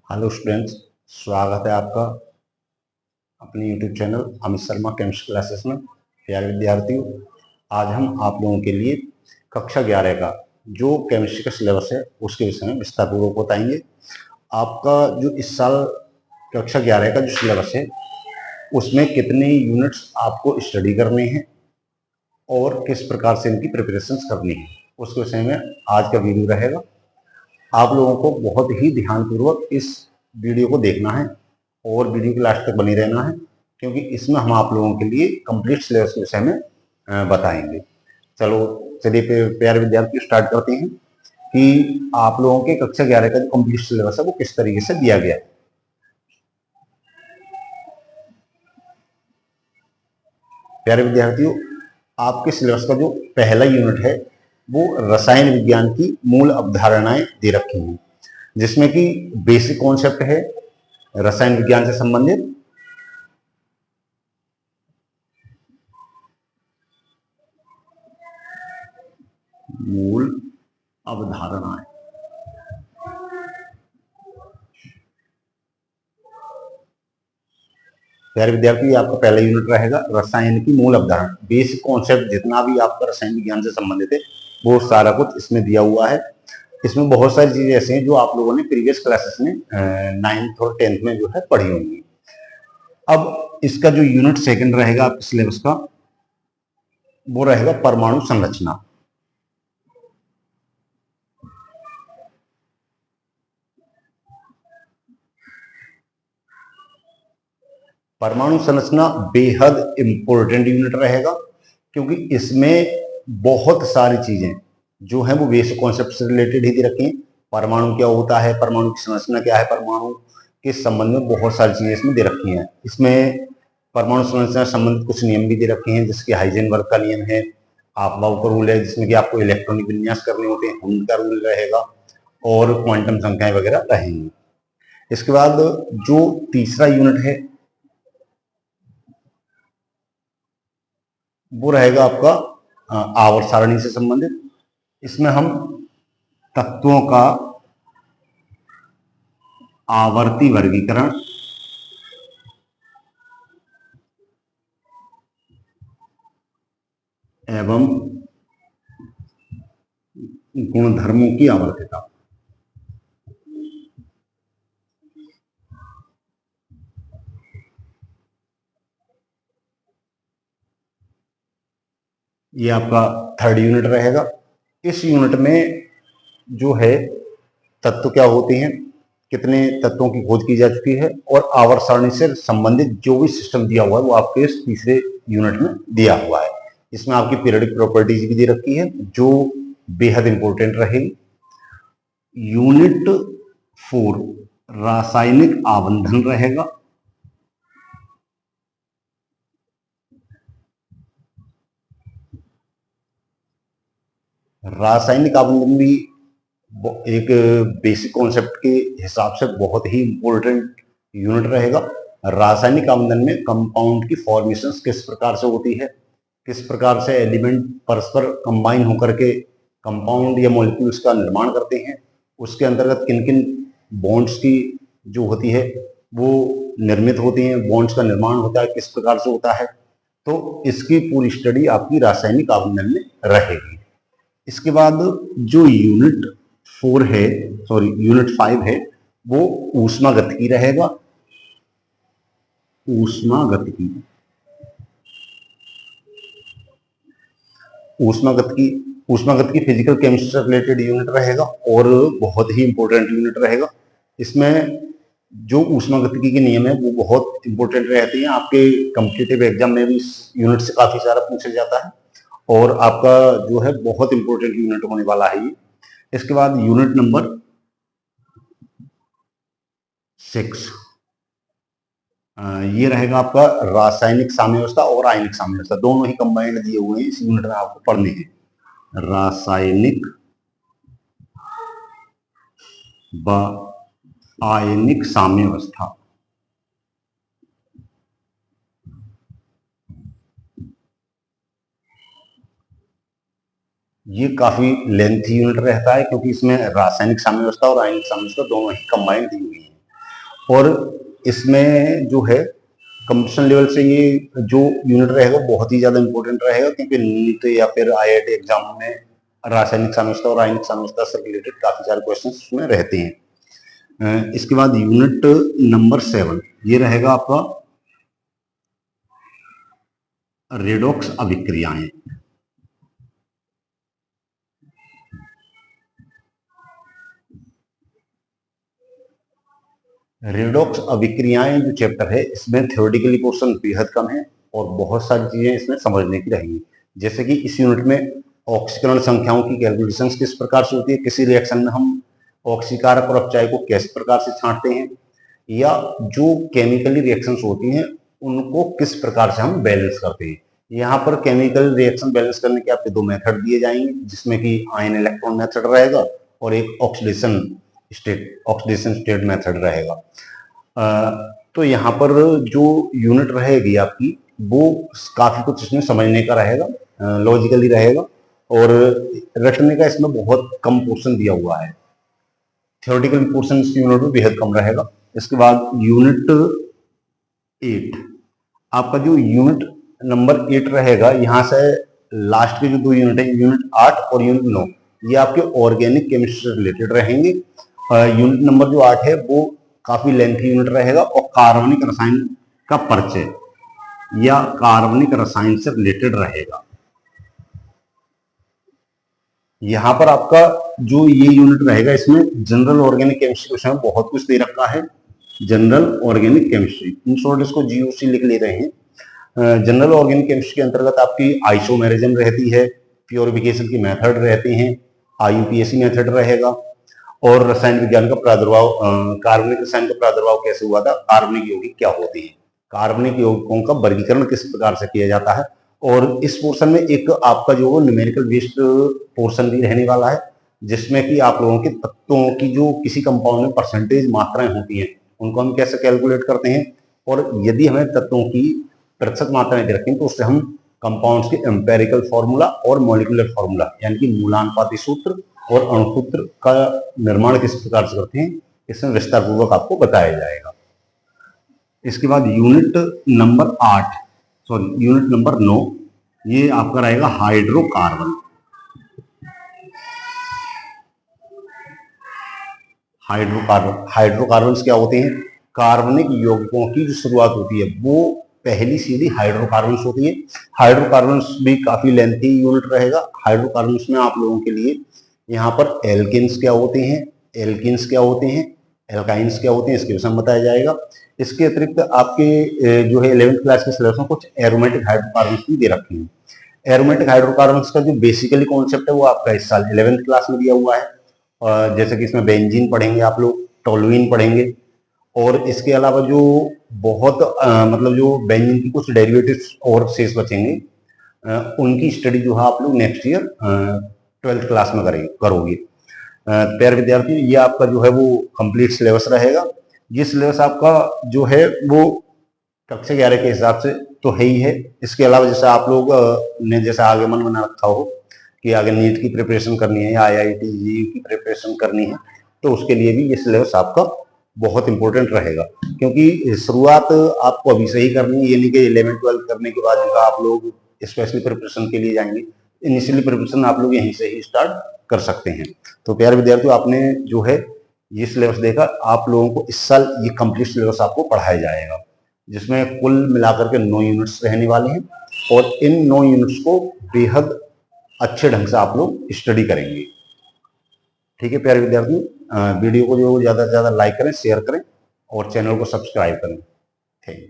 Hello students, स्वागत है आपका अपने YouTube channel Amit Sharma chemistry classes में। प्यारे विद्यार्थियों, आज हम आप लोगों के लिए कक्षा 11 का जो केमिस्ट्री का सिलेबस है उसके विषय में विस्तार पूर्वक बताएंगे। आपका जो इस साल कक्षा 11 का जो सिलेबस है उसमें कितने यूनिट्स आपको स्टडी करने हैं और किस प्रकार से इनकी प्रिपरेशन करनी है उसके विषय में आज का वीडियो रहेगा। आप लोगों को बहुत ही ध्यानपूर्वक इस वीडियो को देखना है और वीडियो के लास्ट तक बने रहना है, क्योंकि इसमें हम आप लोगों के लिए कंप्लीट सिलेबस के विषय में बताएंगे। चलो चलिए प्यारे विद्यार्थी स्टार्ट करते हैं कि आप लोगों के कक्षा 11 का जो कंप्लीट सिलेबस है वो किस तरीके से दिया गया है। प्यारे विद्यार्थियों, आपके सिलेबस का जो पहला यूनिट है वो रसायन विज्ञान की मूल अवधारणाएं दे रखी हैं, जिसमें कि बेसिक कॉन्सेप्ट है रसायन विज्ञान से संबंधित। मूल अवधारणाएं, प्यारे विद्यार्थी आपका पहला यूनिट रहेगा रसायन की मूल अवधारणा। बेसिक कॉन्सेप्ट जितना भी आपका रसायन विज्ञान से संबंधित है वो सारा कुछ इसमें दिया हुआ है। इसमें बहुत सारी चीजें ऐसी हैं जो आप लोगों ने प्रीवियस क्लासेस में 9th और 10th में जो है पढ़ी होंगी। अब इसका जो यूनिट सेकंड रहेगा आपके सिलेबस का वो रहेगा परमाणु संरचना। परमाणु संरचना बेहद इंपॉर्टेंट यूनिट रहेगा, क्योंकि इसमें बहुत सारी चीजें जो है वो बेसिक कॉन्सेप्ट से रिलेटेड ही दे रखी हैं। परमाणु क्या होता है, परमाणु की संरचना क्या है, परमाणु के संबंध में बहुत सारी चीजें इसमें दे रखी हैं। इसमें परमाणु संरचना से संबंधित कुछ नियम भी दे रखे हैं, जैसे कि हाइजेनबर्ग का नियम है, आपबाउ का रूल है, जिसमें कि आपको इलेक्ट्रॉनिक विन्यास करने होते हैं, हुंड का रूल रहेगा और क्वांटम संख्याएं वगैरह रहेंगी। इसके बाद जो तीसरा यूनिट है वो रहेगा आपका आवर्त सारणी से संबंधित। इसमें हम तत्वों का आवर्ती वर्गीकरण एवं गुणधर्मों की आवर्तिता, ये आपका थर्ड यूनिट रहेगा। इस यूनिट में जो है तत्व क्या होते हैं, कितने तत्वों की खोज की जा चुकी है और आवर्त सारणी से संबंधित जो भी सिस्टम दिया हुआ है वो आपके इस तीसरे यूनिट में दिया हुआ है। इसमें आपकी पीरियडिक प्रॉपर्टीज भी दे रखी है जो बेहद इंपॉर्टेंट रहेगी। यूनिट 4 रासायनिक आवंधन रहेगा। रासायनिक आवंधन भी एक बेसिक कॉन्सेप्ट के हिसाब से बहुत ही इंपॉर्टेंट यूनिट रहेगा। रासायनिक आवंधन में कंपाउंड की फॉर्मेशन किस प्रकार से होती है, किस प्रकार से एलिमेंट परस्पर कंबाइन होकर के कंपाउंड या मॉलिक्यूल्स का निर्माण करते हैं, उसके अंतर्गत किन किन बॉन्ड्स की जो होती है वो निर्मित होती हैं, बॉन्ड्स का निर्माण होता है किस प्रकार से होता है, तो इसकी पूरी स्टडी आपकी रासायनिक आवंधन में रहेगी। इसके बाद जो यूनिट 5 है वो ऊष्मागतिकी रहेगा। ऊष्मागतिकी ऊष्मागतिकी ऊष्मागतिकी फिजिकल केमिस्ट्री से रिलेटेड यूनिट रहेगा और बहुत ही इंपॉर्टेंट यूनिट रहेगा। इसमें जो ऊष्मागतिकी के नियम है वो बहुत इंपॉर्टेंट रहते हैं। आपके कॉम्पिटिटिव एग्जाम में भी इस यूनिट से काफी सारा पूछा जाता है और आपका जो है बहुत इंपॉर्टेंट यूनिट होने वाला है ये। इसके बाद यूनिट नंबर 6 ये रहेगा आपका रासायनिक साम्यावस्था और आयनिक साम्यावस्था, दोनों ही कंबाइंड दिए हुए हैं इस यूनिट में आपको पढ़ने हैं। रासायनिक व आयनिक साम्यावस्था, ये काफी लेंथी यूनिट रहता है क्योंकि इसमें रासायनिक साम्यावस्था और आयनिक साम्यावस्था दोनों ही कंबाइंड दी हुई है। और इसमें जो है कंपटीशन लेवल से ये जो यूनिट रहेगा बहुत ही ज्यादा इंपॉर्टेंट रहेगा, क्योंकि नीट या फिर IIT एग्जाम में रासायनिक साम्यवस्था और आयनिक साम्यवस्था से रिलेटेड काफी सारे क्वेश्चन उसमें रहते हैं। इसके बाद यूनिट नंबर 7 ये रहेगा आपका रेडॉक्स अभिक्रियाएं। रेडॉक्स अभिक्रियाएं जो चैप्टर है इसमें थ्योरेटिकली पोर्शन बेहद कम है और बहुत सारी चीजें इसमें समझने की रहेंगी। जैसे कि इस यूनिट में ऑक्सीकरण संख्याओं की कैलकुलेशन किस प्रकार से होती है, किसी रिएक्शन में हम ऑक्सीकारक और अपचायक को किस प्रकार से छांटते हैं, या जो केमिकली रिएक्शंस होती हैं उनको किस प्रकार से हम बैलेंस करते हैं। यहाँ पर केमिकल रिएक्शन बैलेंस करने के आपके 2 मेथड दिए जाएंगे, जिसमें कि आयन इलेक्ट्रॉन मेथड रहेगा और एक ऑक्सीडेशन स्टेट मेथड रहेगा। तो यहाँ पर जो यूनिट रहेगी आपकी वो काफी कुछ इसमें समझने का रहेगा, लॉजिकली रहेगा, और रटने का इसमें बहुत कम पोर्शन दिया हुआ है। थ्योरेटिकल पोर्शन इस यूनिट में बेहद कम रहेगा। इसके बाद यूनिट 8 आपका जो यूनिट नंबर 8 रहेगा, यहाँ से लास्ट के जो 2 यूनिट है यूनिट 8 और यूनिट 9 ये आपके ऑर्गेनिक केमिस्ट्री से रिलेटेड रहेंगे। यूनिट नंबर जो 8 है वो काफी लेंथी यूनिट रहेगा और कार्बनिक रसायन का परिचय या कार्बनिक रसायन से रिलेटेड रहेगा। यहाँ पर आपका जो ये यूनिट रहेगा इसमें जनरल ऑर्गेनिक केमिस्ट्री के विषय में बहुत कुछ दे रखा है। General organic chemistry, in short इसको GOC लिख ले रहे हैं। जनरल ऑर्गेनिक केमिस्ट्री के अंतर्गत आपकी आइसोमेरिज्म रहती है, प्योरिफिकेशन की मेथड रहती हैं, IUPAC मेथड रहेगा, और रसायन विज्ञान का प्रादुर्भाव, कार्बनिक रसायन का प्रादुर्भाव कैसे हुआ था, कार्बनिक यौगिक क्या होते हैं, कार्बनिक यौगिकों का वर्गीकरण किस प्रकार से किया जाता है। और इस पोर्शन में एक आपका जो न्यूमेरिकल बेस्ड पोर्शन भी रहने वाला है, जिसमें कि आप लोगों के तत्वों की जो किसी कंपाउंड में परसेंटेज मात्राएं होती हैं उनको हम कैसे कैलकुलेट करते हैं, और यदि हमें तत्वों की प्रतिशत मात्राएं दे रखी हैं तो उससे हम कंपाउंड्स के एम्पेरिकल फॉर्मूला और मॉलिक्यूलर फॉर्मूला यानी कि मूलानुपाती सूत्र और अणुसूत्र का निर्माण किस प्रकार से करते हैं इसमें विस्तार पूर्वक आपको बताया जाएगा। इसके बाद यूनिट नंबर 9 ये आपका रहेगा हाइड्रोकार्बन। हाइड्रोकार्बन क्या होते हैं, कार्बनिक यौगिकों की जो शुरुआत होती है वो पहली सीधी हाइड्रोकार्बन होती है। हाइड्रोकार्बन भी काफी लेंथी यूनिट रहेगा। हाइड्रोकार्बन में आप लोगों के लिए यहाँ पर एल्केन्स क्या होते हैं, एल्कीन्स क्या होते हैं, एल्काइंस क्या होते हैं, इसके विषय में बताया जाएगा। इसके अतिरिक्त आपके जो है 11th क्लास के सिलेबस में कुछ एरोमेटिक हाइड्रोकार्बन भी दे रखे हैं। एरोमेटिक हाइड्रोकार्बन का जो बेसिकली कॉन्सेप्ट है वो आपका इस साल 11th क्लास में दिया हुआ है। जैसे कि इसमें बेंजीन पढ़ेंगे आप लोग, टोलुइन पढ़ेंगे, और इसके अलावा जो बहुत मतलब जो बेंजीन की कुछ डेरिवेटिव्स और शेष बचेंगे उनकी स्टडी जो है आप लोग नेक्स्ट ईयर 12th क्लास में करोगे। प्यारे विद्यार्थी, ये आपका जो है वो कंप्लीट सिलेबस रहेगा। ये सिलेबस आपका जो है वो कक्षा 11 के हिसाब से तो है ही है। इसके अलावा जैसे आप लोग ने जैसे आगे मन बना रखा हो कि आगे नीट की प्रिपरेशन करनी है या IIT JEE की प्रिपरेशन करनी है, तो उसके लिए भी ये सिलेबस आपका बहुत इंपॉर्टेंट रहेगा, क्योंकि शुरुआत आपको अभी से ही करनी है। ये नहीं कि 11th 12th करने के बाद आप लोग स्पेशली प्रिपरेशन के लिए जाएंगे। इनिशियली प्रिपरेशन आप लोग यहीं से ही स्टार्ट कर सकते हैं। तो प्यारे विद्यार्थियों, आपने जो है ये सिलेबस देखा, आप लोगों को इस साल ये कंप्लीट सिलेबस आपको पढ़ाया जाएगा, जिसमें कुल मिलाकर के 9 यूनिट्स रहने वाले हैं, और इन 9 यूनिट्स को बेहद अच्छे ढंग से आप लोग स्टडी करेंगे। ठीक है प्यारे विद्यार्थियों, वीडियो को जो ज्यादा से ज्यादा लाइक करें, शेयर करें और चैनल को सब्सक्राइब करें। Thank you.